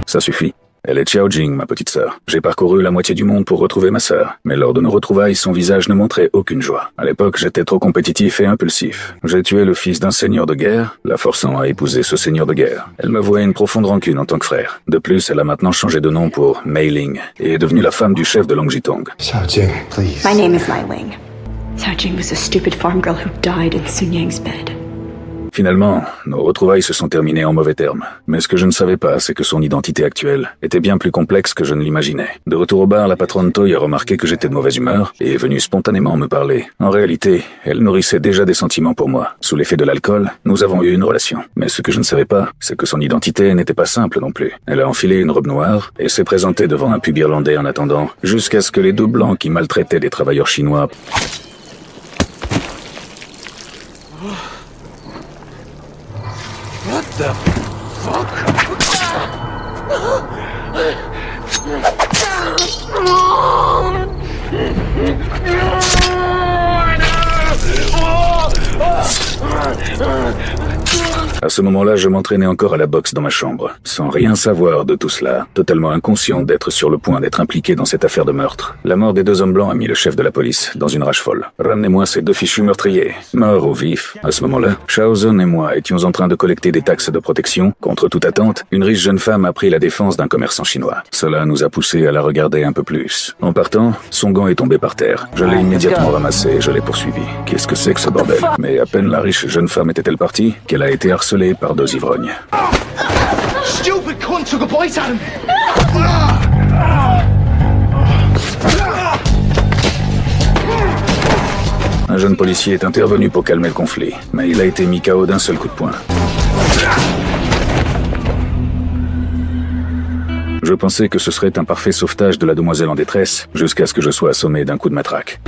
Ça suffit. Elle est Xiaojing, ma petite sœur. J'ai parcouru la moitié du monde pour retrouver ma sœur, mais lors de nos retrouvailles, son visage ne montrait aucune joie. À l'époque, j'étais trop compétitif et impulsif. J'ai tué le fils d'un seigneur de guerre, la forçant à épouser ce seigneur de guerre. Elle me vouait une profonde rancune en tant que frère. De plus, elle a maintenant changé de nom pour Mei Ling et est devenue la femme du chef de Longjitong. Xiaojing, please. My name is Mai Ling. Xiaojing was a stupid farm girl who died in Sun Yang's bed. Finalement, nos retrouvailles se sont terminées en mauvais termes. Mais ce que je ne savais pas, c'est que son identité actuelle était bien plus complexe que je ne l'imaginais. De retour au bar, la patronne Toy a remarqué que j'étais de mauvaise humeur et est venue spontanément me parler. En réalité, elle nourrissait déjà des sentiments pour moi. Sous l'effet de l'alcool, nous avons eu une relation. Mais ce que je ne savais pas, c'est que son identité n'était pas simple non plus. Elle a enfilé une robe noire et s'est présentée devant un pub irlandais en attendant, jusqu'à ce que les deux blancs qui maltraitaient des travailleurs chinois What the fuck? À ce moment-là, je m'entraînais encore à la boxe dans ma chambre, sans rien savoir de tout cela, totalement inconscient d'être sur le point d'être impliqué dans cette affaire de meurtre. La mort des deux hommes blancs a mis le chef de la police dans une rage folle. Ramenez-moi ces deux fichus meurtriers, morts au vif. À ce moment-là, Shaozun et moi étions en train de collecter des taxes de protection. Contre toute attente, une riche jeune femme a pris la défense d'un commerçant chinois. Cela nous a poussé à la regarder un peu plus. En partant, son gant est tombé par terre. Je l'ai immédiatement ramassé et je l'ai poursuivi. Qu'est-ce que c'est que ce bordel? Mais à peine la riche jeune femme était-elle partie, qu'elle a été harcelée par deux ivrognes. Stupid cunt took a bite at him! Un jeune policier est intervenu pour calmer le conflit, mais il a été mis KO d'un seul coup de poing. Je pensais que ce serait un parfait sauvetage de la demoiselle en détresse, jusqu'à ce que je sois assommé d'un coup de matraque.